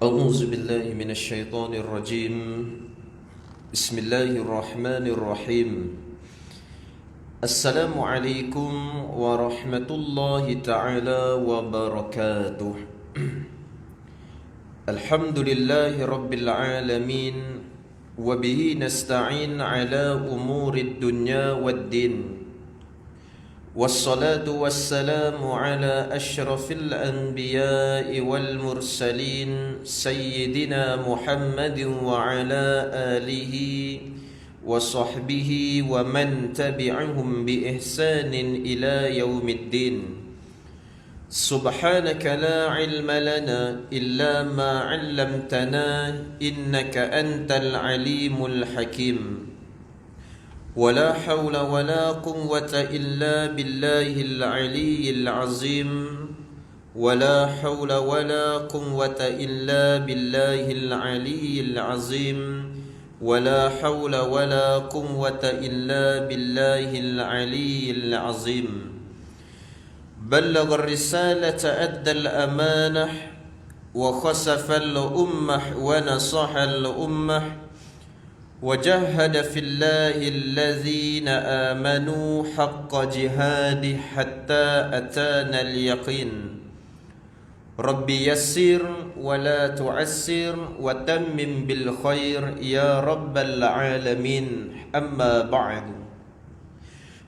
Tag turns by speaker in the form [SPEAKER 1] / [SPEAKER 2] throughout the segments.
[SPEAKER 1] أعوذ بالله من الشيطان الرجيم. بسم الله الرحمن الرحيم. السلام عليكم ورحمة الله تعالى وبركاته. الحمد لله رب العالمين، وبه نستعين على أمور الدنيا والدين، والصلاة والسلام على أشرف الأنبياء والمرسلين سيدنا محمد وعلى آله وصحبه ومن تبعهم بإحسان إلى يوم الدين. سبحانك لا علم لنا إلا ما علمتنا إنك أنت العليم الحكيم. ولا حول ولا قوة إلا بالله العلي العظيم. ولا حول ولا قوة إلا بالله العلي العظيم. ولا حول ولا قوة إلا بالله العلي العظيم. بلغ الرسالة أدى الأمانة وخسف الأمة ونصح الأمة وجاهد في الله الذين آمنوا حق جهاده حتى أتانا اليقين. رب يسر ولا تعسر وتمم بالخير يا رب العالمين. أما بعد،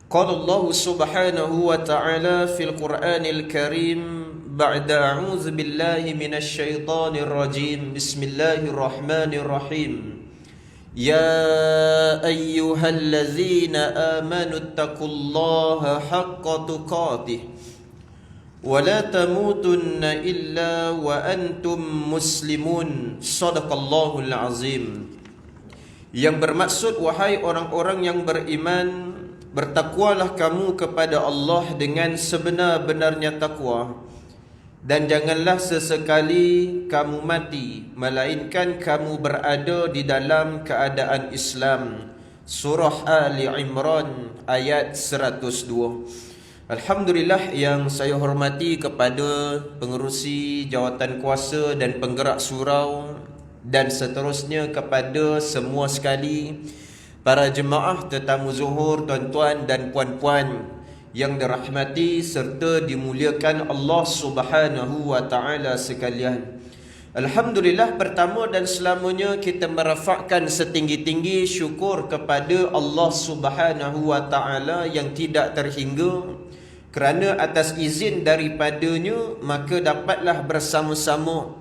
[SPEAKER 1] قال الله سبحانه وتعالى في القرآن الكريم بعد أعوذ بالله من الشيطان الرجيم. بسم الله الرحمن الرحيم. يا أيها الذين آمنوا اتقوا الله حق تقاته ولا تموتن إلا وأنتم مسلمون. صدق الله العظيم. Yang bermaksud, wahai orang-orang yang beriman, bertakwalah kamu kepada Allah dengan sebenar-benarnya takwa, dan janganlah sesekali kamu mati melainkan kamu berada di dalam keadaan Islam. Surah Ali Imran ayat 102. Alhamdulillah yang saya hormati kepada pengerusi jawatan kuasa dan penggerak surau, dan seterusnya kepada semua sekali, para jemaah tetamu zuhur, tuan-tuan dan puan-puan yang dirahmati serta dimuliakan Allah Subhanahu wa taala sekalian. Alhamdulillah, pertama dan selamanya kita merafakkan setinggi-tinggi syukur kepada Allah Subhanahu wa taala yang tidak terhingga, kerana atas izin daripadanya maka dapatlah bersama-sama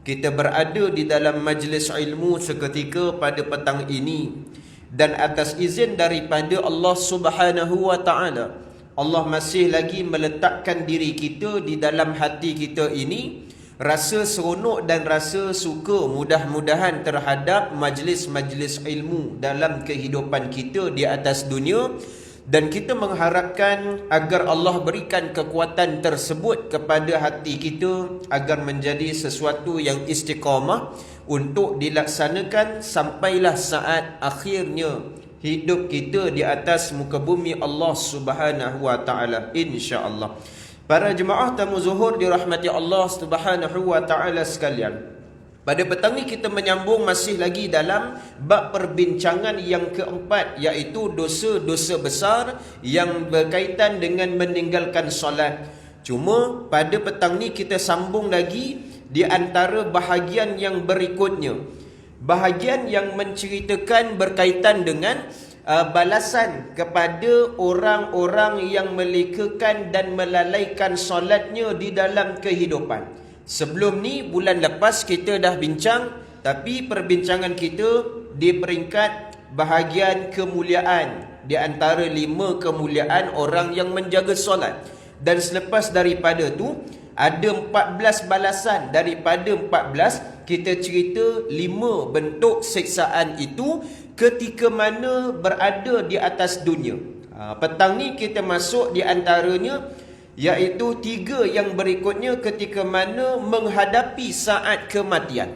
[SPEAKER 1] kita berada di dalam majlis ilmu seketika pada petang ini, dan atas izin daripada Allah Subhanahu wa taala Allah masih lagi meletakkan diri kita di dalam hati kita ini rasa seronok dan rasa suka mudah-mudahan terhadap majlis-majlis ilmu dalam kehidupan kita di atas dunia, dan kita mengharapkan agar Allah berikan kekuatan tersebut kepada hati kita agar menjadi sesuatu yang istiqamah untuk dilaksanakan sampailah saat akhirnya hidup kita di atas muka bumi Allah Subhanahu wa taala, insya-Allah. Para jemaah tamu zuhur dirahmati Allah Subhanahu wa taala sekalian, pada petang ini kita menyambung masih lagi dalam bab perbincangan yang keempat, iaitu dosa-dosa besar yang berkaitan dengan meninggalkan solat. Cuma pada petang ini kita sambung lagi di antara bahagian yang berikutnya, bahagian yang menceritakan berkaitan dengan balasan kepada orang-orang yang melekakan dan melalaikan solatnya di dalam kehidupan. Sebelum ni, bulan lepas kita dah bincang, tapi perbincangan kita di peringkat bahagian kemuliaan, di antara 5 kemuliaan orang yang menjaga solat. Dan selepas daripada tu ada 14 balasan. Daripada 14 kita cerita 5 bentuk siksaan itu ketika mana berada di atas dunia. Petang ni kita masuk di antaranya, iaitu 3 yang berikutnya ketika mana menghadapi saat kematian.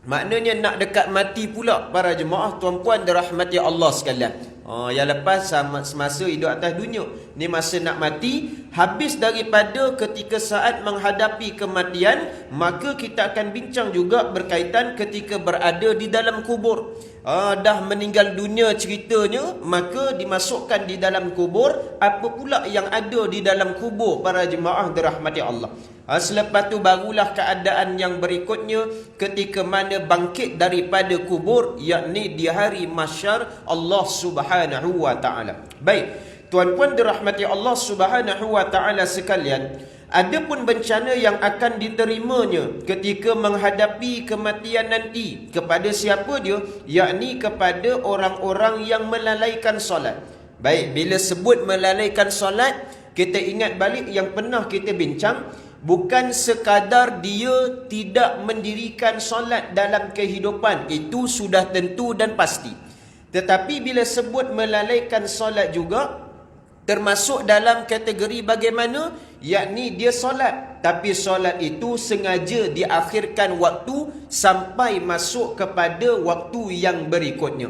[SPEAKER 1] Maknanya nak dekat mati pula para jemaah tuan-puan dirahmati Allah sekalian. Yang lepas semasa hidup atas dunia. Ni masa nak mati. Habis daripada ketika saat menghadapi kematian, maka kita akan bincang juga berkaitan ketika berada di dalam kubur. Dah meninggal dunia ceritanya, maka dimasukkan di dalam kubur. Apa pula yang ada di dalam kubur para jemaah dirahmati Allah. Selepas tu barulah keadaan yang berikutnya ketika mana bangkit daripada kubur, yakni di hari mahsyar Allah Subhanahu wa taala. Baik, tuan-puan dirahmati Allah Subhanahu wa taala sekalian, ada pun bencana yang akan diterimanya ketika menghadapi kematian nanti. Kepada siapa dia? Yakni kepada orang-orang yang melalaikan solat. Baik, bila sebut melalaikan solat, kita ingat balik yang pernah kita bincang. Bukan sekadar dia tidak mendirikan solat dalam kehidupan, itu sudah tentu dan pasti. Tetapi bila sebut melalaikan solat juga, termasuk dalam kategori bagaimana? Yakni dia solat, tapi solat itu sengaja diakhirkan waktu sampai masuk kepada waktu yang berikutnya.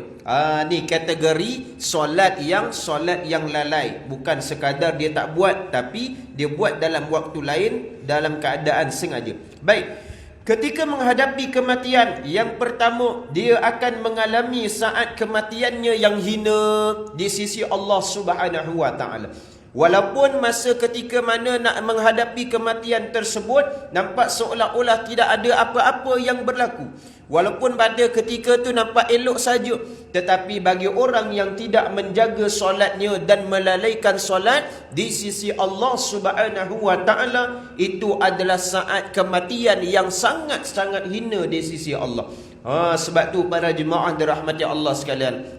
[SPEAKER 1] Ni kategori solat yang lalai. Bukan sekadar dia tak buat, tapi dia buat dalam waktu lain dalam keadaan sengaja. Baik, ketika menghadapi kematian, yang pertama dia akan mengalami saat kematiannya yang hina di sisi Allah Subhanahu wa taala. Walaupun masa ketika mana nak menghadapi kematian tersebut nampak seolah-olah tidak ada apa-apa yang berlaku. Walaupun pada ketika tu nampak elok saja, tetapi bagi orang yang tidak menjaga solatnya dan melalaikan solat, di sisi Allah Subhanahu wa taala itu adalah saat kematian yang sangat-sangat hina di sisi Allah. Sebab tu para jemaah dirahmati Allah sekalian,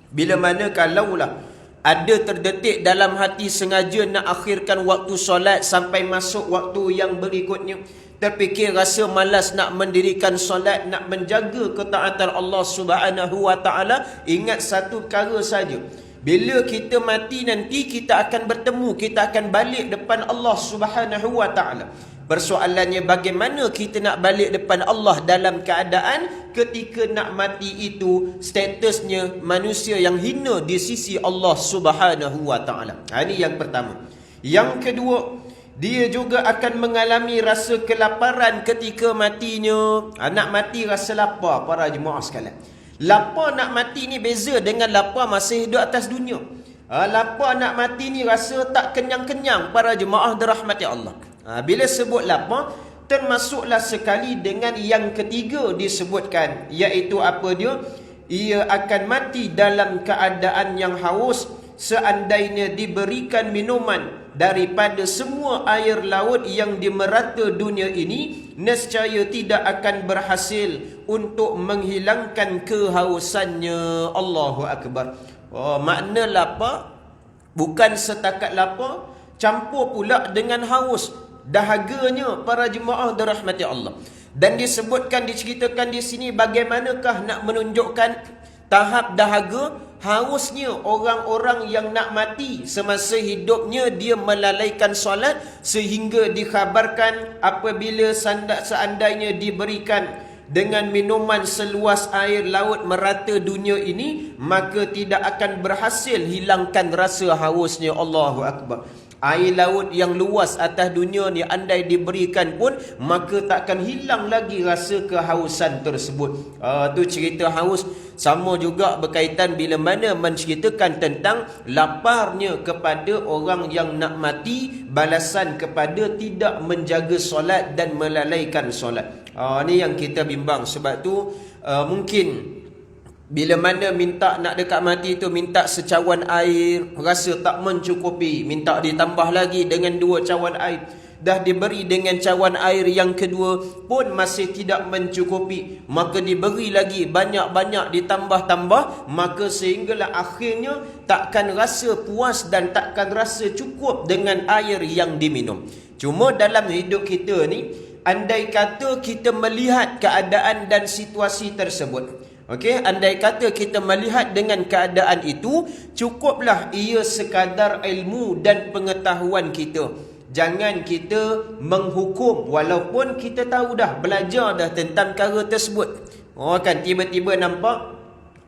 [SPEAKER 1] bila mana kalaulah ada terdetik dalam hati sengaja nak akhirkan waktu solat sampai masuk waktu yang berikutnya, terfikir rasa malas nak mendirikan solat, nak menjaga ketaatan Allah Subhanahu wa taala, ingat satu perkara saja. Bila kita mati nanti, kita akan bertemu, kita akan balik depan Allah Subhanahu wa taala. Persoalannya bagaimana kita nak balik depan Allah dalam keadaan ketika nak mati itu statusnya manusia yang hina di sisi Allah Subhanahu wa taala. Ini yang pertama. Yang kedua, dia juga akan mengalami rasa kelaparan ketika matinya. Nak mati rasa lapar para jemaah sekalian. Lapar nak mati ni beza dengan lapar masih hidup atas dunia. Lapar nak mati ni rasa tak kenyang-kenyang para jemaah dirahmati Allah. Bila sebut lapar, termasuklah sekali dengan yang ketiga disebutkan, iaitu apa dia? Ia akan mati dalam keadaan yang haus. Seandainya diberikan minuman daripada semua air laut yang di merata dunia ini, nescaya tidak akan berhasil untuk menghilangkan kehausannya. Allahu Akbar. Makna lapar bukan setakat lapar, campur pula dengan haus, dahaganya para jemaah dirahmati Allah. Dan disebutkan, diceritakan di sini bagaimanakah nak menunjukkan tahap dahaga, hausnya orang-orang yang nak mati semasa hidupnya dia melalaikan solat, sehingga dikhabarkan apabila seandainya diberikan dengan minuman seluas air laut merata dunia ini, maka tidak akan berhasil hilangkan rasa hausnya. Allahu Akbar. Air laut yang luas atas dunia ni andai diberikan pun, maka takkan hilang lagi rasa kehausan tersebut. Tu cerita haus. Sama juga berkaitan bila mana menceritakan tentang laparnya kepada orang yang nak mati, balasan kepada tidak menjaga solat dan melalaikan solat. Ni yang kita bimbang. Sebab tu mungkin bila mana minta nak dekat mati tu, minta secawan air, rasa tak mencukupi, minta ditambah lagi dengan 2 cawan air. Dah diberi dengan cawan air yang kedua pun masih tidak mencukupi, maka diberi lagi banyak-banyak, ditambah-tambah, maka sehinggalah akhirnya takkan rasa puas dan takkan rasa cukup dengan air yang diminum. Cuma dalam hidup kita ni, andai kata kita melihat keadaan dan situasi tersebut, andai kata kita melihat dengan keadaan itu, cukuplah ia sekadar ilmu dan pengetahuan kita. Jangan kita menghukum walaupun kita tahu dah, belajar dah tentang perkara tersebut. Kan tiba-tiba nampak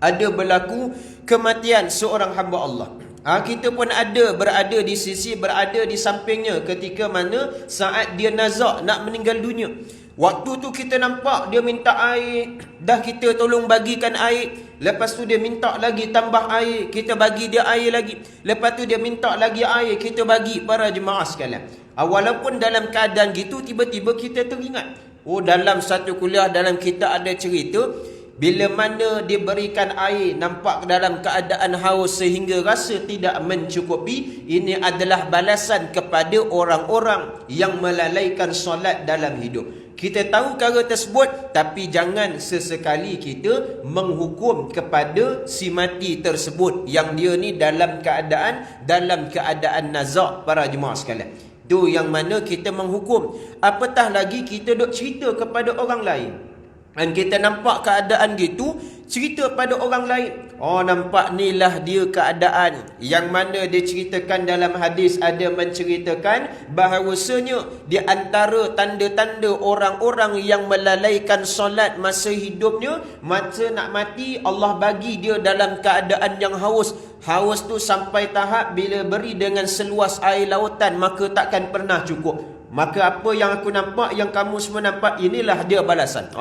[SPEAKER 1] ada berlaku kematian seorang hamba Allah. Kita pun berada di sisi, berada di sampingnya ketika mana saat dia nazak nak meninggal dunia. Waktu tu kita nampak dia minta air, dah kita tolong bagikan air. Lepas tu dia minta lagi tambah air, kita bagi dia air lagi. Lepas tu dia minta lagi air, kita bagi. Para jemaah sekalian, walaupun dalam keadaan gitu, tiba-tiba kita teringat, dalam satu kuliah dalam kita ada cerita, bila mana diberikan air, nampak dalam keadaan haus sehingga rasa tidak mencukupi. Ini adalah balasan kepada orang-orang yang melalaikan solat dalam hidup. Kita tahu perkara tersebut, tapi jangan sesekali kita menghukum kepada si mati tersebut yang dia ni dalam keadaan nazak. Para jemaah sekalian, itu yang mana kita menghukum. Apatah lagi kita duk cerita kepada orang lain, dan kita nampak keadaan gitu, cerita pada orang lain. Nampak ni lah dia keadaan. Yang mana dia ceritakan dalam hadis, ada menceritakan bahawasanya di antara tanda-tanda orang-orang yang melalaikan solat masa hidupnya, masa nak mati, Allah bagi dia dalam keadaan yang haus. Haus tu sampai tahap bila beri dengan seluas air lautan, maka takkan pernah cukup. Maka apa yang aku nampak, yang kamu semua nampak, inilah dia balasan.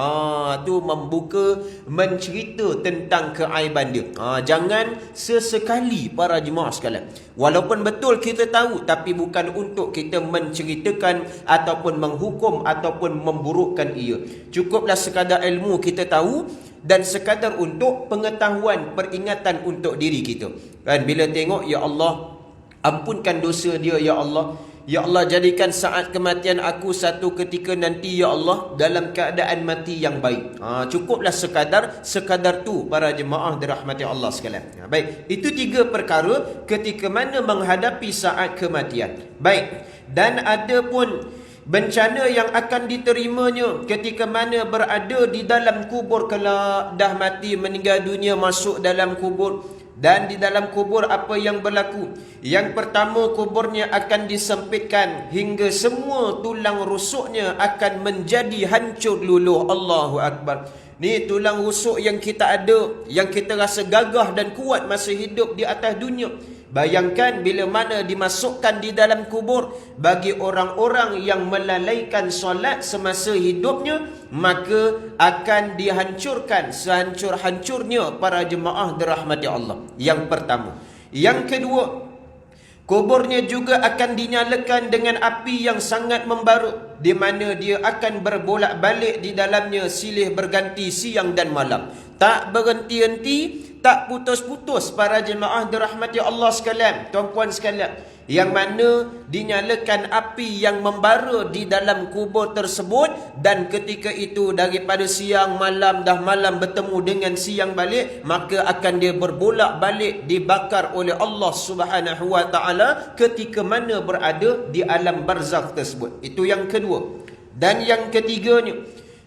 [SPEAKER 1] Tu membuka, mencerita tentang keaiban dia. Jangan sesekali para jemaah sekalian. Walaupun betul kita tahu, tapi bukan untuk kita menceritakan ataupun menghukum ataupun memburukkan ia. Cukuplah sekadar ilmu kita tahu, dan sekadar untuk pengetahuan, peringatan untuk diri kita. Kan bila tengok, ya Allah, ampunkan dosa dia, ya Allah. Ya Allah, jadikan saat kematian aku satu ketika nanti, ya Allah, dalam keadaan mati yang baik. Cukuplah sekadar tu para jemaah dirahmati Allah sekalian. Baik, itu 3 perkara ketika mana menghadapi saat kematian. Baik, dan ada pun bencana yang akan diterimanya ketika mana berada di dalam kubur kelak. Dah mati, meninggal dunia, masuk dalam kubur. Dan di dalam kubur apa yang berlaku? Yang pertama, kuburnya akan disempitkan hingga semua tulang rusuknya akan menjadi hancur luluh. Allahu Akbar. Ni tulang rusuk yang kita ada, yang kita rasa gagah dan kuat masa hidup di atas dunia. Bayangkan bila mana dimasukkan di dalam kubur, bagi orang-orang yang melalaikan solat semasa hidupnya, maka akan dihancurkan sehancur-hancurnya para jemaah dirahmati Allah. Yang pertama. Yang kedua, kuburnya juga akan dinyalakan dengan api yang sangat membara, di mana dia akan berbolak-balik di dalamnya silih berganti siang dan malam. Tak berhenti-henti, tak putus-putus para jemaah dirahmati Allah sekalian, tuan-puan sekalian. Yang mana dinyalakan api yang membara di dalam kubur tersebut, dan ketika itu daripada siang malam, dah malam bertemu dengan siang balik, maka akan dia berbolak-balik dibakar oleh Allah Subhanahu wa taala ketika mana berada di alam barzakh tersebut. Itu yang kedua. Dan yang ketiganya,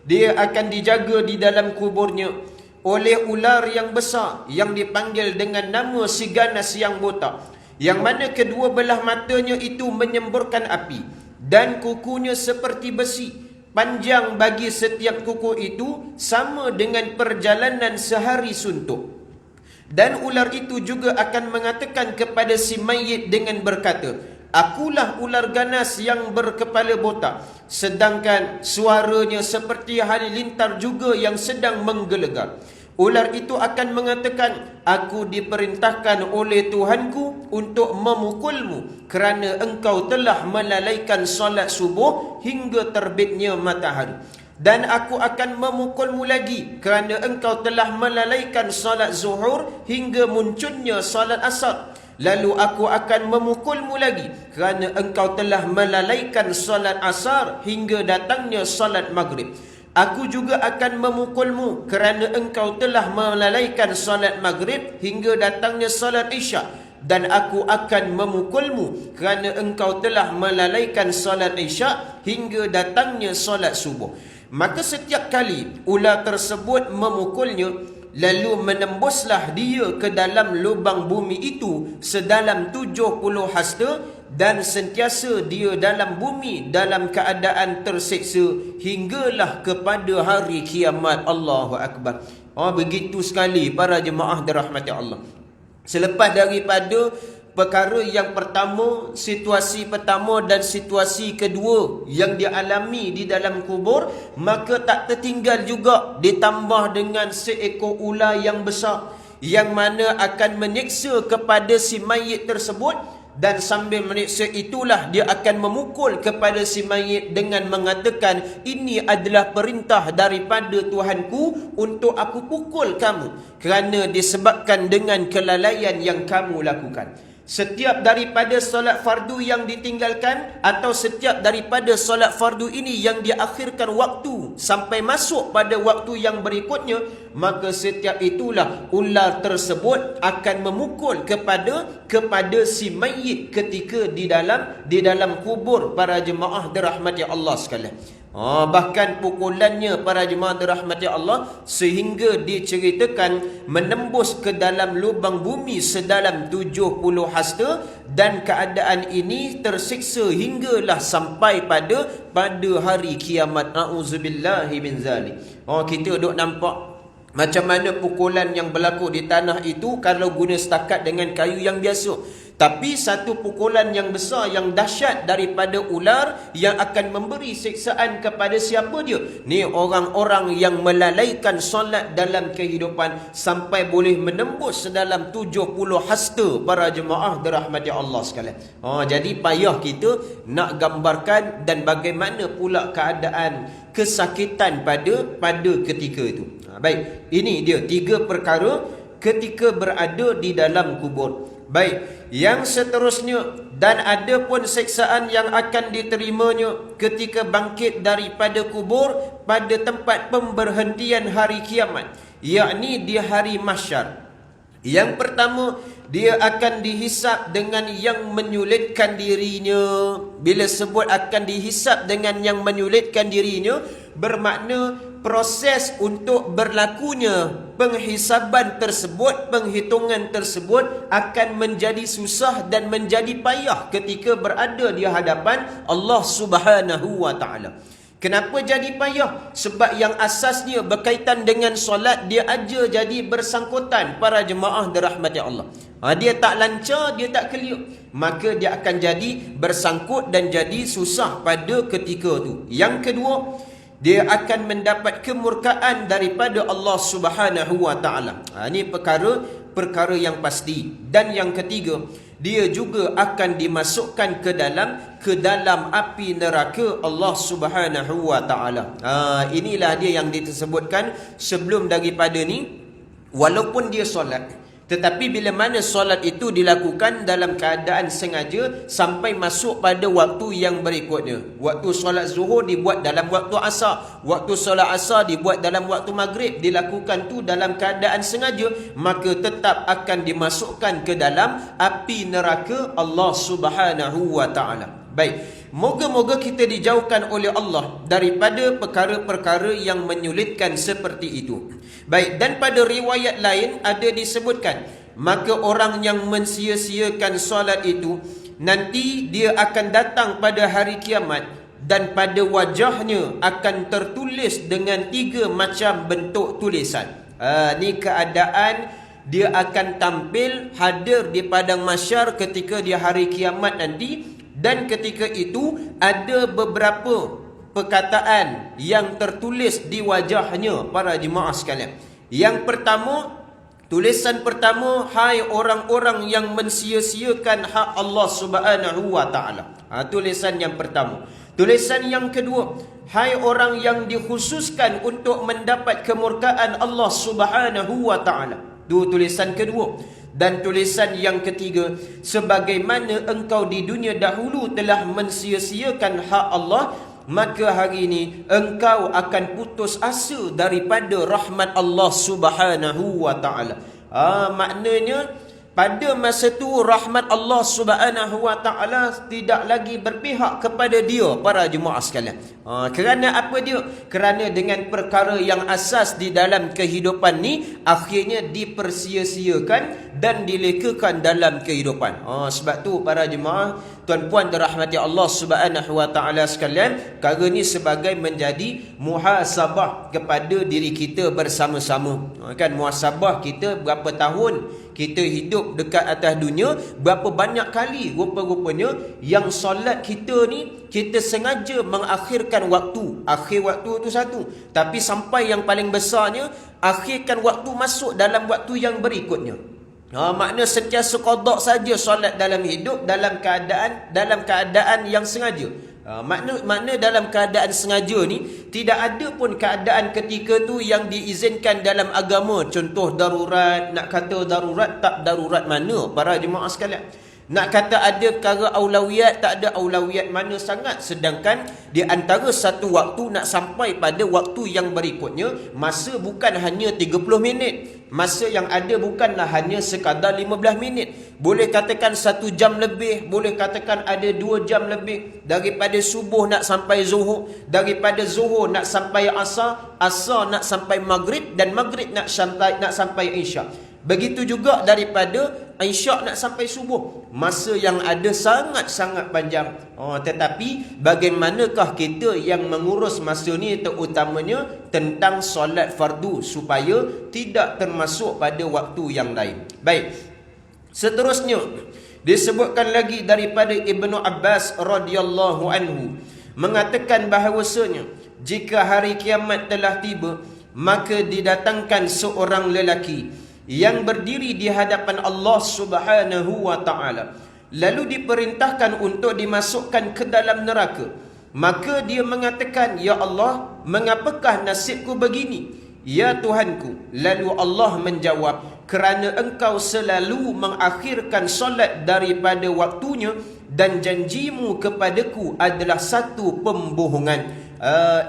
[SPEAKER 1] dia akan dijaga di dalam kuburnya oleh ular yang besar yang dipanggil dengan nama si ganas yang botak, yang mana kedua belah matanya itu menyemburkan api, dan kukunya seperti besi. Panjang bagi setiap kuku itu sama dengan perjalanan sehari suntuk. Dan ular itu juga akan mengatakan kepada si mayit dengan berkata, akulah ular ganas yang berkepala botak. Sedangkan suaranya seperti halilintar juga yang sedang menggelegar. Ular itu akan mengatakan, aku diperintahkan oleh Tuhanku untuk memukulmu kerana engkau telah melalaikan solat subuh hingga terbitnya matahari. Dan aku akan memukulmu lagi kerana engkau telah melalaikan solat zuhur hingga munculnya solat asar. Lalu aku akan memukulmu lagi kerana engkau telah melalaikan solat asar hingga datangnya solat maghrib. Aku juga akan memukulmu kerana engkau telah melalaikan solat maghrib hingga datangnya solat isyak. Dan aku akan memukulmu kerana engkau telah melalaikan solat isyak hingga datangnya solat subuh. Maka setiap kali ular tersebut memukulnya, lalu menembuslah dia ke dalam lubang bumi itu sedalam 70 hasta, dan sentiasa dia dalam bumi dalam keadaan tersiksa hinggalah kepada hari kiamat. Allahu Akbar. Begitu sekali para jemaah dirahmati Allah. Selepas daripada perkara yang pertama, situasi pertama dan situasi kedua yang dialami di dalam kubur, maka tak tertinggal juga ditambah dengan seekor ular yang besar yang mana akan menyiksa kepada si mayit tersebut, dan sambil menyiksa itulah dia akan memukul kepada si mayit dengan mengatakan, ini adalah perintah daripada Tuhanku untuk aku pukul kamu kerana disebabkan dengan kelalaian yang kamu lakukan. Setiap daripada solat fardu yang ditinggalkan atau setiap daripada solat fardu ini yang diakhirkan waktu sampai masuk pada waktu yang berikutnya, maka setiap itulah ular tersebut akan memukul kepada si mayit ketika di dalam kubur para jemaah dirahmati Allah sekalian. Bahkan pukulannya para jemaah dirahmati Allah sehingga diceritakan menembus ke dalam lubang bumi sedalam 70 hasta, dan keadaan ini tersiksa hinggalah sampai pada hari kiamat. A'udzubillahi min zalik. Kita duk nampak macam mana pukulan yang berlaku di tanah itu kalau guna setakat dengan kayu yang biasa. Tapi satu pukulan yang besar, yang dahsyat daripada ular yang akan memberi siksaan kepada siapa dia? Ni orang-orang yang melalaikan solat dalam kehidupan sampai boleh menembus dalam 70 hasta para jemaah dirahmati Allah sekalian. Jadi payah kita nak gambarkan dan bagaimana pula keadaan kesakitan pada ketika itu. Baik, ini dia 3 perkara ketika berada di dalam kubur. Baik, yang seterusnya, dan ada pun siksaan yang akan diterimanya ketika bangkit daripada kubur pada tempat pemberhentian hari kiamat, yakni di hari mahsyar. Yang pertama, dia akan dihisap dengan yang menyulitkan dirinya. Bila sebut akan dihisap dengan yang menyulitkan dirinya, bermakna proses untuk berlakunya penghisaban tersebut, penghitungan tersebut akan menjadi susah dan menjadi payah ketika berada di hadapan Allah Subhanahu wa taala. Kenapa jadi payah? Sebab yang asasnya berkaitan dengan solat, dia aja jadi bersangkutan para jemaah dirahmati Allah. Dia tak lancar, dia tak clear, maka dia akan jadi bersangkut dan jadi susah pada ketika itu. Yang kedua, dia akan mendapat kemurkaan daripada Allah Subhanahu wa taala. Ini perkara yang pasti. Dan yang ketiga, dia juga akan dimasukkan ke dalam api neraka Allah Subhanahu wa taala. Inilah dia yang disebutkan sebelum daripada ni, walaupun dia solat, tetapi bila mana solat itu dilakukan dalam keadaan sengaja sampai masuk pada waktu yang berikutnya. Waktu solat zuhur dibuat dalam waktu asar, waktu solat asar dibuat dalam waktu maghrib, dilakukan tu dalam keadaan sengaja, maka tetap akan dimasukkan ke dalam api neraka Allah Subhanahu wa taala. Baik, moga-moga kita dijauhkan oleh Allah daripada perkara-perkara yang menyulitkan seperti itu. Baik, dan pada riwayat lain ada disebutkan, maka orang yang mensia-siakan solat itu, nanti dia akan datang pada hari kiamat dan pada wajahnya akan tertulis dengan 3 macam bentuk tulisan. Ni keadaan dia akan tampil hadir di padang mahsyar ketika di hari kiamat nanti. Dan ketika itu ada beberapa perkataan yang tertulis di wajahnya para jemaah sekalian. Yang pertama, tulisan pertama, hai orang-orang yang mensia-siakan hak Allah Subhanahu wa taala. Tulisan yang pertama. Tulisan yang kedua, hai orang yang dikhususkan untuk mendapat kemurkaan Allah Subhanahu wa taala. Itu tulisan kedua. Dan tulisan yang ketiga, sebagaimana engkau di dunia dahulu telah mensia-siakan hak Allah, maka hari ini engkau akan putus asa daripada rahmat Allah Subhanahu wa taala. Maknanya pada masa tu rahmat Allah Subhanahu wa taala tidak lagi berpihak kepada dia, para jemaah sekalian. Kerana apa dia? Kerana dengan perkara yang asas di dalam kehidupan ni akhirnya dipersia-siakan dan dilekakan dalam kehidupan. Sebab tu para jemaah, tuan-puan dirahmati Allah Subhanahu wa taala sekalian, perkara ni sebagai menjadi muhasabah kepada diri kita bersama-sama. Kan muhasabah kita berapa tahun kita hidup dekat atas dunia, berapa banyak kali rupa-rupanya yang solat kita ni kita sengaja mengakhirkan waktu. Akhir waktu tu satu, tapi sampai yang paling besarnya akhirkan waktu masuk dalam waktu yang berikutnya. Makna sentiasa qada saja solat dalam hidup dalam keadaan yang sengaja. Makna dalam keadaan sengaja ni tidak ada pun keadaan ketika tu yang diizinkan dalam agama. Contoh darurat, nak kata darurat tak darurat mana para jemaah sekalian. Nak kata ada perkara aulawiyat, tak ada aulawiyat mana sangat. Sedangkan di antara satu waktu nak sampai pada waktu yang berikutnya, masa bukan hanya 30 minit. Masa yang ada bukanlah hanya sekadar 15 minit. Boleh katakan 1 jam lebih, boleh katakan ada 2 jam lebih. Daripada subuh nak sampai zuhur, daripada zuhur nak sampai asar, asar nak sampai maghrib, dan maghrib nak sampai isyak. Begitu juga daripada isyak nak sampai subuh. Masa yang ada sangat-sangat panjang. Tetapi bagaimanakah kita yang mengurus masa ni, terutamanya tentang solat fardu, supaya tidak termasuk pada waktu yang lain. Baik. Seterusnya disebutkan lagi daripada Ibnu Abbas radhiyallahu anhu mengatakan bahawasanya jika hari kiamat telah tiba, maka didatangkan seorang lelaki yang berdiri di hadapan Allah Subhanahu wa taala, lalu diperintahkan untuk dimasukkan ke dalam neraka. Maka dia mengatakan, "Ya Allah, mengapakah nasibku begini?" "Ya Tuhanku." Lalu Allah menjawab, "Kerana engkau selalu mengakhirkan solat daripada waktunya, dan janjimu kepadaku adalah satu pembohongan."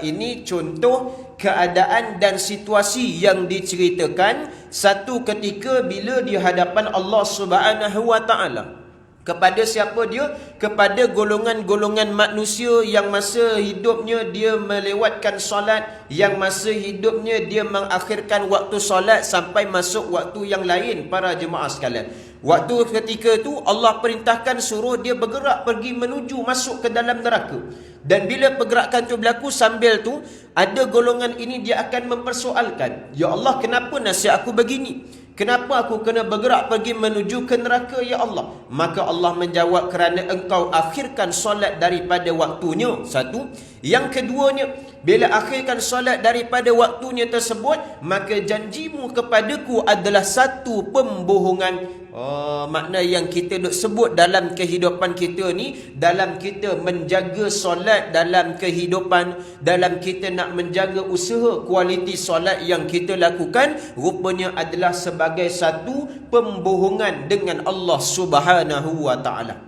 [SPEAKER 1] Ini contoh keadaan dan situasi yang diceritakan satu ketika bila di hadapan Allah Subhanahu wa taala. Kepada siapa dia? Kepada golongan-golongan manusia yang masa hidupnya dia melewatkan solat, yang masa hidupnya dia mengakhirkan waktu solat sampai masuk waktu yang lain, para jemaah sekalian. Waktu ketika itu Allah perintahkan suruh dia bergerak pergi menuju masuk ke dalam neraka. Dan bila pergerakan itu berlaku, sambil tu ada golongan ini dia akan mempersoalkan, "Ya Allah, kenapa nasib aku begini? Kenapa aku kena bergerak pergi menuju ke neraka, ya Allah?" Maka Allah menjawab, "Kerana engkau akhirkan solat daripada waktunya." Satu. Yang keduanya, bila akhirkan solat daripada waktunya tersebut, maka janjimu kepadaku adalah satu pembohongan. Makna yang kita duk sebut dalam kehidupan kita ni, dalam kita menjaga solat dalam kehidupan, dalam kita nak menjaga usaha kualiti solat yang kita lakukan, rupanya adalah sebagai satu pembohongan dengan Allah Subhanahu wa taala.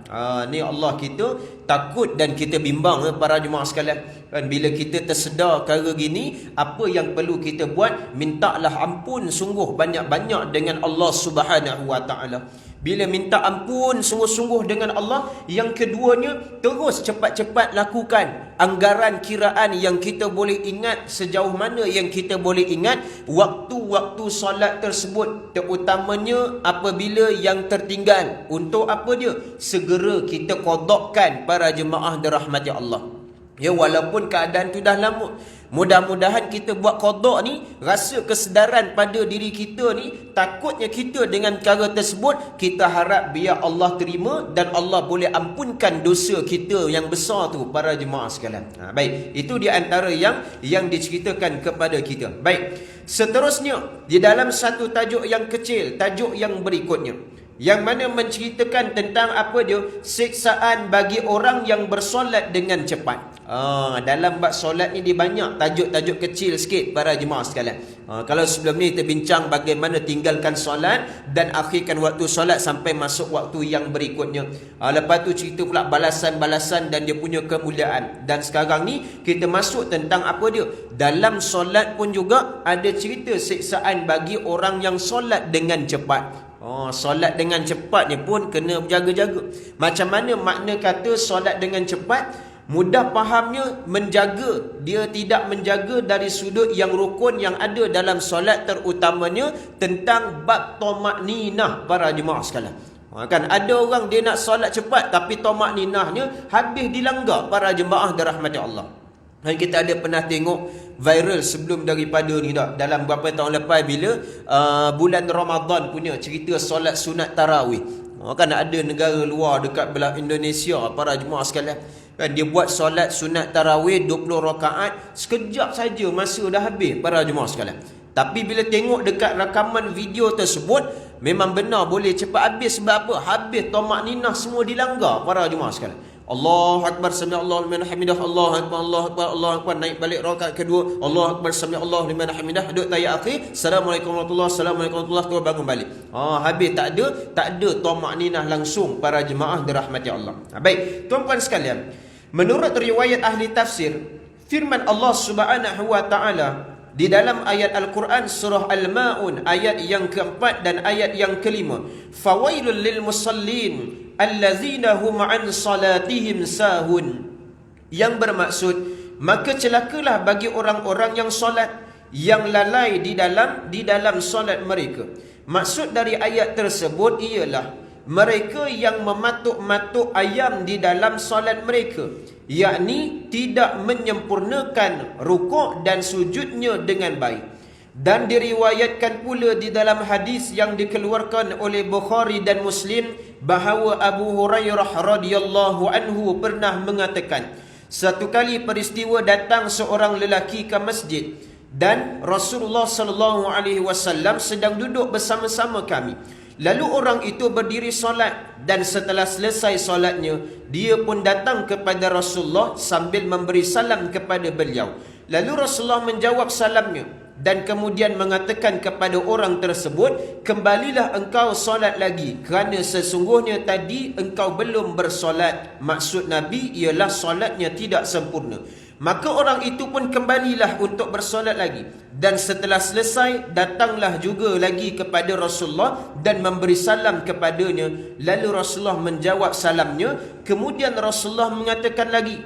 [SPEAKER 1] Ni Allah kita takut dan kita bimbang, para jemaah sekalian. Kan bila kita tersedar perkara gini, apa yang perlu kita buat? Mintalah ampun sungguh banyak-banyak dengan Allah Subhanahu wa taala. Bila minta ampun sungguh-sungguh dengan Allah, yang keduanya terus cepat-cepat lakukan anggaran kiraan yang kita boleh ingat, sejauh mana yang kita boleh ingat waktu-waktu solat tersebut, terutamanya apabila yang tertinggal. Untuk apa dia? Segera kita qadakkan, para jemaah dirahmati Allah. Ya, walaupun keadaan tu dah lama, mudah-mudahan kita buat qada ni, rasa kesedaran pada diri kita ni, takutnya kita dengan perkara tersebut, kita harap biar Allah terima dan Allah boleh ampunkan dosa kita yang besar tu, para jemaah sekalian. Baik, itu di antara yang diceritakan kepada kita. Baik, seterusnya di dalam satu tajuk yang kecil, tajuk yang berikutnya, yang mana menceritakan tentang apa dia? Siksaan bagi orang yang bersolat dengan cepat. Dalam bab solat ni dia banyak tajuk-tajuk kecil sikit, para jemaah sekalian. Kalau sebelum ni kita bincang bagaimana tinggalkan solat dan akhirkan waktu solat sampai masuk waktu yang berikutnya. Lepas tu cerita pula balasan-balasan dan dia punya kemuliaan. Dan sekarang ni kita masuk tentang apa dia? Dalam solat pun juga ada cerita siksaan bagi orang yang solat dengan cepat. Solat dengan cepat ni pun kena berjaga-jaga. Macam mana makna kata solat dengan cepat? Mudah fahamnya, menjaga. Dia tidak menjaga dari sudut yang rukun yang ada dalam solat, terutamanya tentang bab tamakninah para jemaah sekalian. Kan ada orang dia nak solat cepat tapi tamakninahnya habis dilanggar para jemaah dirahmati Allah. Dan kita ada pernah tengok viral sebelum daripada ni tak, dalam beberapa tahun lepas bila bulan Ramadan punya cerita solat sunat tarawih. Kan ada negara luar dekat belah Indonesia para jemaah sekalian, kan dia buat solat sunat tarawih 20 rakaat, sekejap saja masa dah habis para jemaah sekalian. Tapi bila tengok dekat rakaman video tersebut, memang benar boleh cepat habis. Sebab apa? Habis tamakninah semua dilanggar para jemaah sekalian. Allahu Akbar, sami'allahu liman hamidah, Allahu Akbar, Allahu Akbar, Allahu Akbar, naik balik rakaat kedua, Allahu Akbar, sami'allahu liman hamidah, duduk tahiyat akhir, Assalamualaikum warahmatullahi wabarakatuh, Assalamualaikum warahmatullahi wabarakatuh, bangun balik. Habis tak ada tamakninah langsung para jemaah dirahmati Allah. Baik, tuan-puan sekalian, menurut riwayat ahli tafsir, firman Allah Subhanahu wa taala di dalam ayat Al-Quran surah Al-Ma'un ayat yang keempat dan ayat yang kelima, fawailul lil musallin allazina hum an salatihim sahun, yang bermaksud maka celakalah bagi orang-orang yang solat yang lalai di dalam solat mereka. Maksud dari ayat tersebut ialah mereka yang mematuk-matuk ayam di dalam solat mereka, yakni tidak menyempurnakan rukuk dan sujudnya dengan baik. Dan diriwayatkan pula di dalam hadis yang dikeluarkan oleh Bukhari dan Muslim bahawa Abu Hurairah radhiyallahu anhu pernah mengatakan, satu kali peristiwa datang seorang lelaki ke masjid dan Rasulullah sallallahu alaihi wasallam sedang duduk bersama-sama kami. Lalu orang itu berdiri solat, dan setelah selesai solatnya, dia pun datang kepada Rasulullah sambil memberi salam kepada beliau. Lalu Rasulullah menjawab salamnya dan kemudian mengatakan kepada orang tersebut, kembalilah engkau solat lagi, kerana sesungguhnya tadi engkau belum bersolat. Maksud Nabi ialah solatnya tidak sempurna. Maka orang itu pun kembalilah untuk bersolat lagi, dan setelah selesai datanglah juga lagi kepada Rasulullah dan memberi salam kepadanya. Lalu Rasulullah menjawab salamnya. Kemudian Rasulullah mengatakan lagi,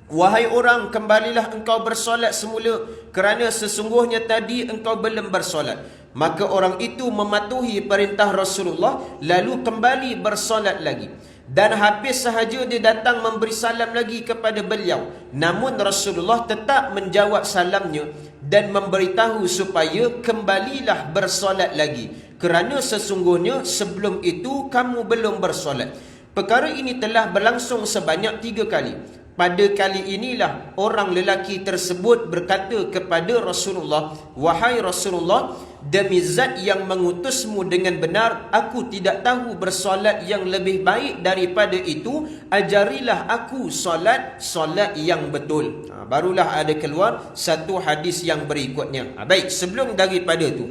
[SPEAKER 1] wahai orang, kembalilah engkau bersolat semula, kerana sesungguhnya tadi engkau belum bersolat. Maka orang itu mematuhi perintah Rasulullah lalu kembali bersolat lagi. Dan habis sahaja dia datang memberi salam lagi kepada beliau, namun Rasulullah tetap menjawab salamnya dan memberitahu supaya kembalilah bersolat lagi, kerana sesungguhnya sebelum itu kamu belum bersolat. Perkara ini telah berlangsung sebanyak 3 kali. Pada kali inilah orang lelaki tersebut berkata kepada Rasulullah, wahai Rasulullah, demi zat yang mengutusmu dengan benar, aku tidak tahu bersolat yang lebih baik daripada itu. Ajarilah aku solat yang betul. Barulah ada keluar satu hadis yang berikutnya. Baik, sebelum daripada tu,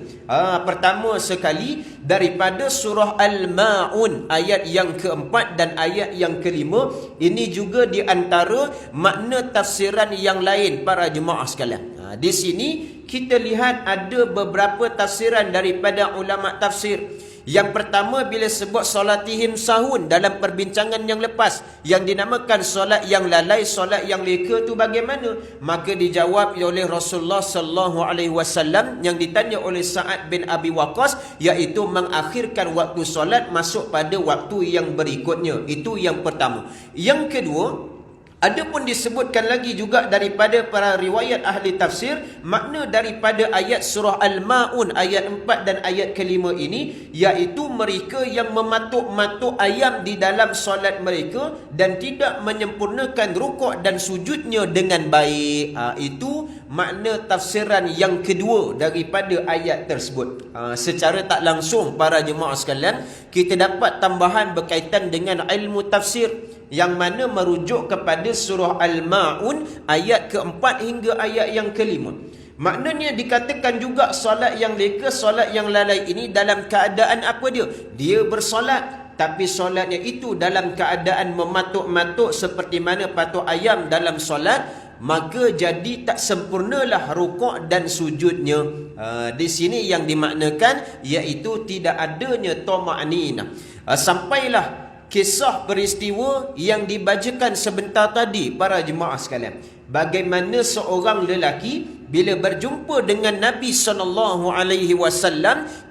[SPEAKER 1] pertama sekali daripada surah Al-Ma'un ayat yang keempat dan ayat yang kelima, ini juga di antara makna tafsiran yang lain para jemaah sekalian. Di sini kita lihat ada beberapa tafsiran daripada ulama tafsir. Yang pertama, bila sebut solatihim sahun dalam perbincangan yang lepas, yang dinamakan solat yang lalai, solat yang leka tu bagaimana? Maka dijawab oleh Rasulullah sallallahu alaihi wasallam yang ditanya oleh Sa'ad bin Abi Waqqas, iaitu mengakhirkan waktu solat masuk pada waktu yang berikutnya. Itu yang pertama. Yang kedua, adapun disebutkan lagi juga daripada para riwayat ahli tafsir, makna daripada ayat surah Al-Ma'un ayat 4 dan ayat kelima ini, iaitu mereka yang mematuk-matuk ayam di dalam solat mereka dan tidak menyempurnakan rukuk dan sujudnya dengan baik. Itu makna tafsiran yang kedua daripada ayat tersebut. Secara tak langsung para jemaah sekalian, kita dapat tambahan berkaitan dengan ilmu tafsir yang mana merujuk kepada surah Al-Ma'un ayat keempat hingga ayat yang kelima. Maknanya dikatakan juga solat yang leka, solat yang lalai ini dalam keadaan apa dia? Dia bersolat, tapi solatnya itu dalam keadaan mematuk-matuk seperti mana patuk ayam dalam solat, maka jadi tak sempurnalah rukuk dan sujudnya. Di sini yang dimaknakan iaitu tidak adanya tuma'ninah. Sampailah kisah peristiwa yang dibacakan sebentar tadi para jemaah sekalian. Bagaimana seorang lelaki bila berjumpa dengan Nabi SAW,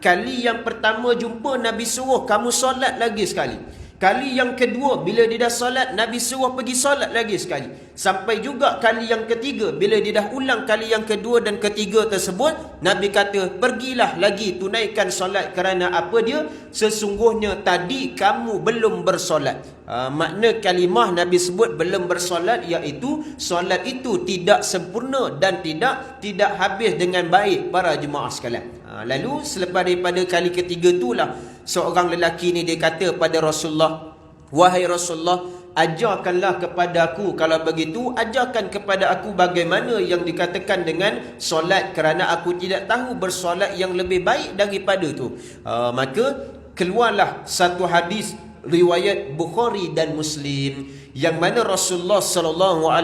[SPEAKER 1] kali yang pertama jumpa Nabi suruh kamu solat lagi sekali. Kali yang kedua bila dia dah solat, Nabi suruh pergi solat lagi sekali. Sampai juga kali yang ketiga bila dia dah ulang kali yang kedua dan ketiga tersebut, Nabi kata pergilah lagi tunaikan solat. Kerana apa dia? Sesungguhnya tadi kamu belum bersolat. Makna kalimah Nabi sebut belum bersolat iaitu solat itu tidak sempurna dan tidak habis dengan baik para jemaah sekalian. Lalu selepas daripada kali ketiga itulah seorang lelaki ni dia kata pada Rasulullah, wahai Rasulullah, ajarkanlah kepada aku, kalau begitu ajarkan kepada aku bagaimana yang dikatakan dengan solat, kerana aku tidak tahu bersolat yang lebih baik daripada tu. Maka keluarlah satu hadis riwayat Bukhari dan Muslim yang mana Rasulullah SAW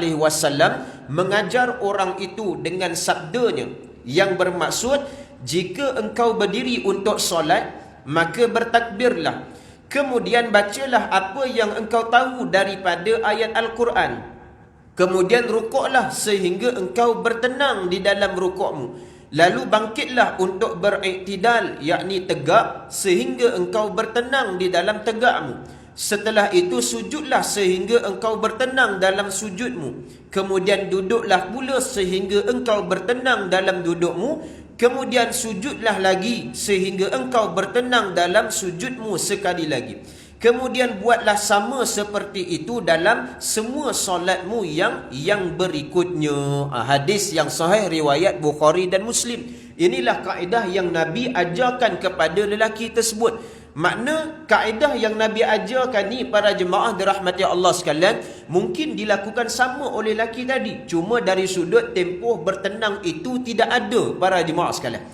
[SPEAKER 1] mengajar orang itu dengan sabdanya yang bermaksud, jika engkau berdiri untuk solat, maka bertakbirlah. Kemudian bacalah apa yang engkau tahu daripada ayat Al-Quran. Kemudian rukuklah sehingga engkau bertenang di dalam rukukmu. Lalu bangkitlah untuk beriktidal, yakni tegak, sehingga engkau bertenang di dalam tegakmu. Setelah itu sujudlah sehingga engkau bertenang dalam sujudmu. Kemudian duduklah pula sehingga engkau bertenang dalam dudukmu. Kemudian sujudlah lagi sehingga engkau bertenang dalam sujudmu sekali lagi. Kemudian buatlah sama seperti itu dalam semua solatmu yang berikutnya. Hadis yang sahih riwayat Bukhari dan Muslim. Inilah kaedah yang Nabi ajarkan kepada lelaki tersebut. Makna kaedah yang Nabi ajarkan ni para jemaah dirahmati Allah sekalian, mungkin dilakukan sama oleh lelaki tadi, cuma dari sudut tempoh bertenang itu tidak ada para jemaah sekalian.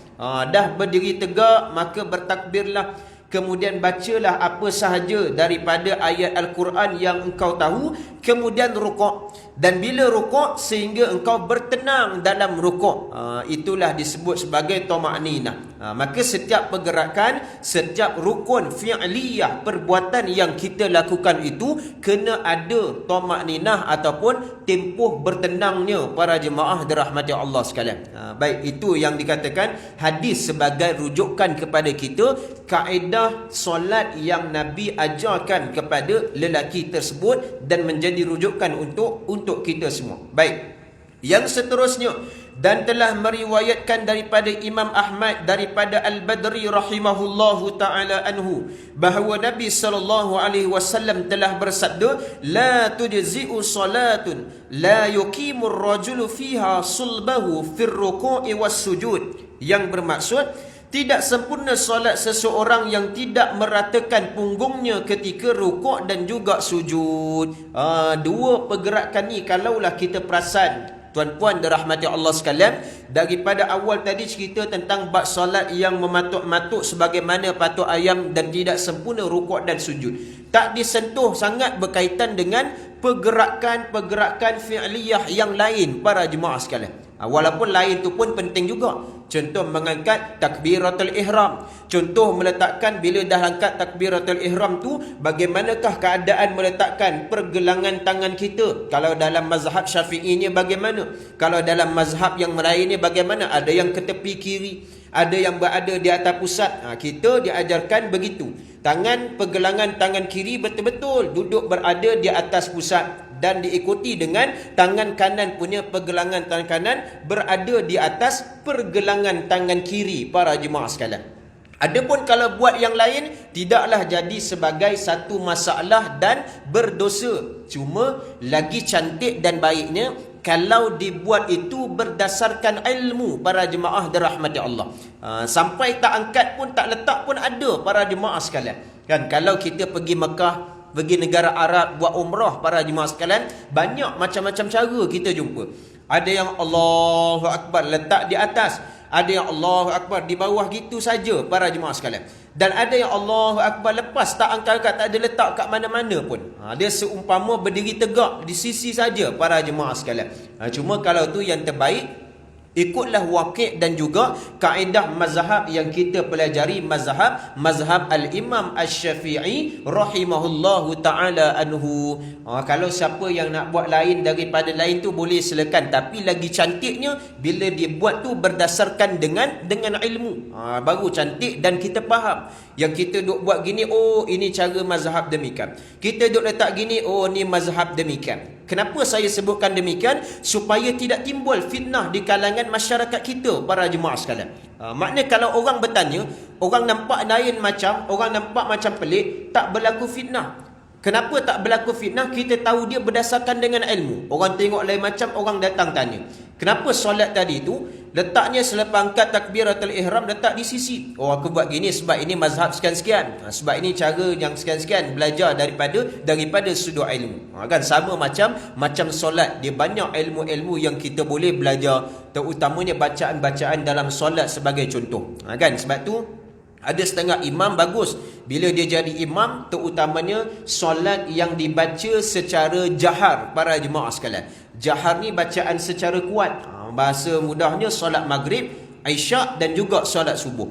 [SPEAKER 1] Dah berdiri tegak, maka bertakbirlah. Kemudian bacalah apa sahaja daripada ayat Al-Quran yang engkau tahu. Kemudian rukuk. Dan bila rukuk sehingga engkau bertenang dalam rukuk. Itulah disebut sebagai tuma'ninah. Maka setiap pergerakan, setiap rukun fi'liyah, perbuatan yang kita lakukan itu kena ada tuma'ninah ataupun tempoh bertenangnya para jemaah dirahmati Allah sekalian. Baik, itu yang dikatakan hadis sebagai rujukan kepada kita kaedah solat yang Nabi ajarkan kepada lelaki tersebut dan menjadi rujukan untuk kita semua. Baik. Yang seterusnya, dan telah meriwayatkan daripada Imam Ahmad daripada Al-Badri rahimahullahu taala anhu bahawa Nabi SAW telah bersabda, la tujzi'u salatun la yuqimur rajulu fiha sulbahu fir ruku'i was sujud, yang bermaksud tidak sempurna solat seseorang yang tidak meratakan punggungnya ketika rukuk dan juga sujud. Dua pergerakan ni kalaulah kita perasan, tuan-puan dirahmati Allah sekalian, daripada awal tadi cerita tentang bab solat yang mematuk-matuk sebagaimana patuk ayam dan tidak sempurna rukuk dan sujud. Tak disentuh sangat berkaitan dengan pergerakan-pergerakan fi'liyah yang lain para jemaah sekalian. Walaupun lain tu pun penting juga. Contoh mengangkat takbiratul ihram. Contoh meletakkan bila dah angkat takbiratul ihram tu, bagaimanakah keadaan meletakkan pergelangan tangan kita. Kalau dalam mazhab Syafi'i ni bagaimana? Kalau dalam mazhab yang lain ni bagaimana? Ada yang ke tepi kiri, ada yang berada di atas pusat. Kita diajarkan begitu. Pergelangan tangan kiri betul-betul duduk berada di atas pusat, dan diikuti dengan tangan kanan punya pergelangan tangan kanan berada di atas pergelangan tangan kiri para jemaah sekalian. Adapun kalau buat yang lain, tidaklah jadi sebagai satu masalah dan berdosa. Cuma lagi cantik dan baiknya kalau dibuat itu berdasarkan ilmu para jemaah dirahmati Allah. Sampai tak angkat pun, tak letak pun ada para jemaah sekalian. Kan kalau kita pergi Mekah, pergi negara Arab buat umrah para jemaah sekalian, banyak macam-macam cara kita jumpa. Ada yang Allahu Akbar letak di atas, Ada yang Allahu Akbar di bawah gitu saja para jemaah sekalian. Dan ada yang Allahu Akbar lepas, tak angkat-angkat, tak ada letak kat mana-mana pun. Dia seumpama berdiri tegak di sisi saja para jemaah sekalian. Cuma kalau tu yang terbaik, ikutlah waqi' dan juga kaedah mazhab yang kita pelajari, mazhab al-Imam Asy-Syafi'i rahimahullahu taala anhu. Kalau siapa yang nak buat lain daripada lain tu boleh silakan, tapi lagi cantiknya bila dia buat tu berdasarkan dengan ilmu. Baru cantik dan kita faham. Yang kita duk buat gini, oh ini cara mazhab demikian. Kita duk letak gini, oh ni mazhab demikian. Kenapa saya sebutkan demikian? Supaya tidak timbul fitnah di kalangan masyarakat kita, para jemaah sekalian. Maknanya kalau orang bertanya, orang nampak lain macam, orang nampak macam pelik, tak berlaku fitnah. Kenapa tak berlaku fitnah? Kita tahu dia berdasarkan dengan ilmu. Orang tengok lain macam, orang datang tanya. Kenapa solat tadi tu letaknya selepas angkat takbiratul ihram letak di sisi? Oh, aku buat gini sebab ini mazhab sekian-sekian. Sebab ini cara yang sekian-sekian, belajar daripada sudut ilmu. Kan sama macam solat, dia banyak ilmu-ilmu yang kita boleh belajar, terutamanya bacaan-bacaan dalam solat sebagai contoh. Kan sebab tu ada setengah imam bagus bila dia jadi imam, terutamanya solat yang dibaca secara jahar para jemaah sekalian. Jahar ni bacaan secara kuat. Bahasa mudahnya solat maghrib, isyak dan juga solat subuh.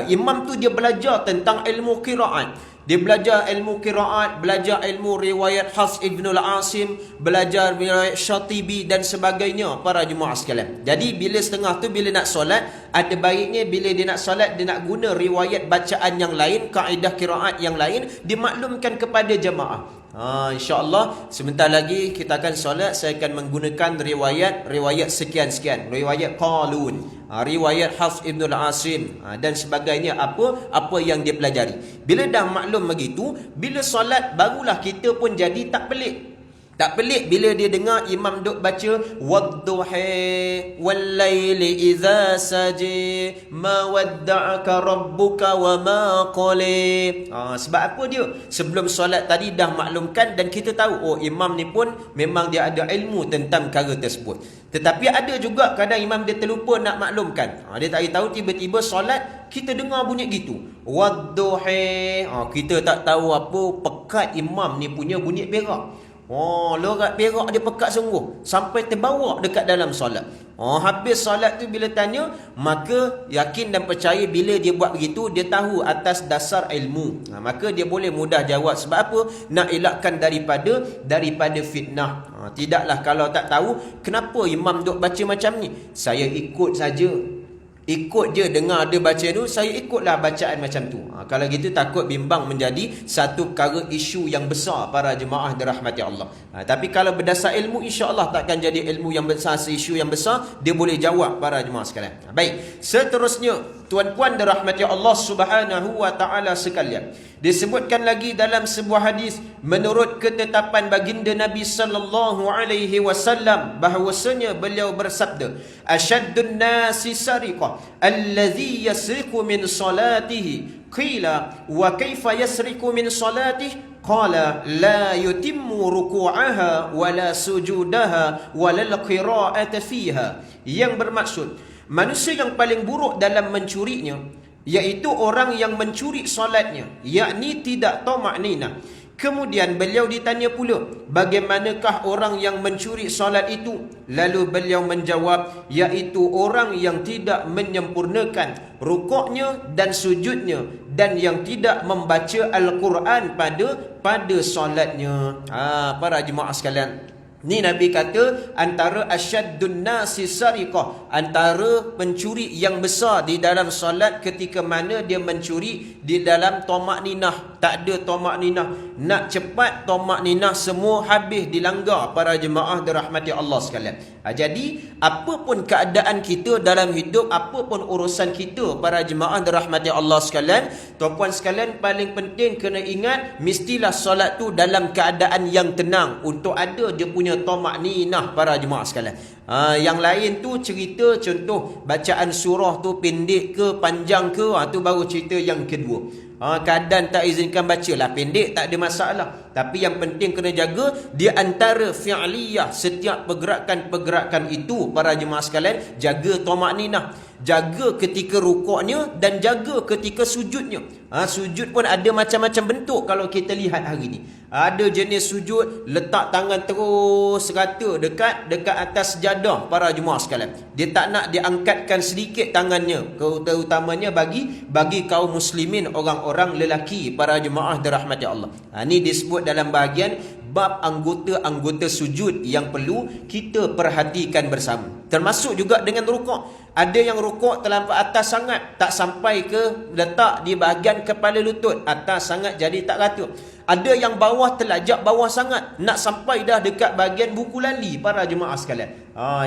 [SPEAKER 1] Imam tu dia belajar tentang ilmu qiraat. Dia belajar ilmu qiraat, belajar ilmu riwayat Hafs Ibn al-Asim, belajar riwayat Syatibi dan sebagainya para jemaah sekalian. Jadi bila setengah tu bila nak solat, ada baiknya bila dia nak solat, dia nak guna riwayat bacaan yang lain, kaedah qiraat yang lain, dimaklumkan kepada jemaah. InsyaAllah sebentar lagi kita akan solat, saya akan menggunakan riwayat sekian-sekian, riwayat Qalun, riwayat Hafs Ibn al-Asim dan sebagainya, apa yang dia pelajari. Bila dah maklum begitu, bila solat barulah kita pun jadi tak pelik. Tak pelik bila dia dengar imam duk baca wadduhi wallaili idza saji ma wadda'aka rabbuka wa ma qali. Sebab apa dia? Sebelum solat tadi dah maklumkan dan kita tahu, oh imam ni pun memang dia ada ilmu tentang perkara tersebut. Tetapi ada juga kadang imam dia terlupa nak maklumkan. Dia tak tahu, tiba-tiba solat kita dengar bunyi gitu. Wadduhi. Kita tak tahu apa pekat imam ni punya bunyi perak. Lorat perak dia pekat sungguh sampai terbawa dekat dalam solat. Habis solat tu bila tanya, maka yakin dan percaya bila dia buat begitu, dia tahu atas dasar ilmu. Maka dia boleh mudah jawab. Sebab apa? Nak elakkan daripada fitnah. Tidaklah kalau tak tahu, kenapa imam duk baca macam ni? Saya ikut saja. Ikut je dengar dia baca tu, saya ikutlah bacaan macam tu. Kalau gitu takut bimbang menjadi satu perkara isu yang besar para jemaah dirahmati Allah. Tapi kalau berdasar ilmu, insya-Allah takkan jadi ilmu yang besar, isu yang besar, dia boleh jawab para jemaah sekalian. Baik, seterusnya tuan-puan dirahmati Allah Subhanahu wa taala sekalian. Disebutkan lagi dalam sebuah hadis, menurut ketetapan baginda Nabi sallallahu alaihi wasallam, bahwasanya beliau bersabda, asyaddun nasi sariqah allazi yasriqu min salatihi, qila wa kaifa yasriqu min salatihi, qala la yutimmu ruku'aha wala sujudaha wala qira'ata fiha. Yang bermaksud, manusia yang paling buruk dalam mencurinya iaitu orang yang mencuri solatnya, yakni tidak tamakninah. Kemudian beliau ditanya pula, bagaimanakah orang yang mencuri solat itu? Lalu beliau menjawab, iaitu orang yang tidak menyempurnakan rukuknya dan sujudnya, dan yang tidak membaca Al-Quran pada solatnya. Para jemaah sekalian, ni Nabi kata antara asyaddun nasi sariqah, antara pencuri yang besar di dalam solat ketika mana dia mencuri di dalam tamakninah. Tak ada tamakninah, nak cepat tamakninah semua habis dilanggar para jemaah dirahmati Allah sekalian. Jadi apapun keadaan kita dalam hidup, apapun urusan kita para jemaah dirahmati Allah sekalian, tuan-puan sekalian, paling penting kena ingat mestilah solat tu dalam keadaan yang tenang, untuk ada dia punya tamakninah para jemaah sekalian. Yang lain tu cerita contoh bacaan surah tu pendek ke panjang ke, tu baru cerita yang kedua. Keadaan tak izinkan baca lah, pendek tak ada masalah. Tapi yang penting kena jaga di antara fi'liyah, setiap pergerakan-pergerakan itu para jemaah sekalian, jaga tamakninah, jaga ketika rukuknya dan jaga ketika sujudnya. Sujud pun ada macam-macam bentuk kalau kita lihat hari ni. Ada jenis sujud letak tangan terus rata dekat atas sejadah para jemaah sekalian. Dia tak nak diangkatkan sedikit tangannya, terutamanya bagi kaum muslimin, orang-orang lelaki para jemaah dirahmati Allah. Ini disebut dalam bahagian bab anggota-anggota sujud yang perlu kita perhatikan bersama. Termasuk juga dengan rukuk. Ada yang rukuk terlampau atas sangat, tak sampai ke letak di bahagian kepala lutut, atas sangat jadi tak rata. Ada yang bawah terlajak bawah sangat, nak sampai dah dekat bahagian buku lali para jemaah sekalian.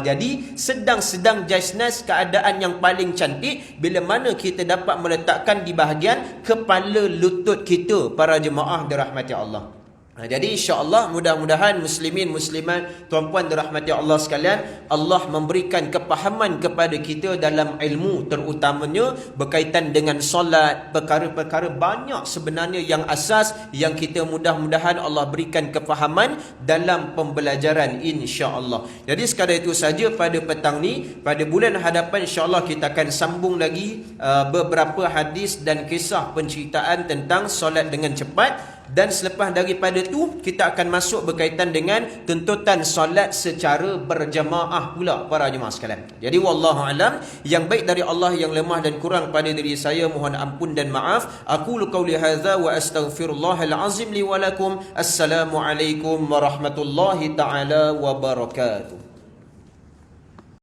[SPEAKER 1] Jadi sedang-sedang jaisnas, keadaan yang paling cantik bila mana kita dapat meletakkan di bahagian kepala lutut kita para jemaah dirahmati Allah. Jadi insya-Allah mudah-mudahan muslimin muslimat, tuan-puan dirahmati Allah sekalian, Allah memberikan kepahaman kepada kita dalam ilmu, terutamanya berkaitan dengan solat, perkara-perkara banyak sebenarnya yang asas yang kita mudah-mudahan Allah berikan kepahaman dalam pembelajaran insya-Allah. Jadi sekadar itu saja pada petang ni. Pada bulan hadapan insya-Allah kita akan sambung lagi beberapa hadis dan kisah penceritaan tentang solat dengan cepat. Dan selepas daripada tu kita akan masuk berkaitan dengan tuntutan solat secara berjamaah pula para jemaah sekalian. Jadi wallahu alam, yang baik dari Allah, yang lemah dan kurang pada diri saya mohon ampun dan maaf. Aqulu qauli hadza wa astaghfirullahal azim li wa lakum. Assalamualaikum warahmatullahi taala wabarakatuh.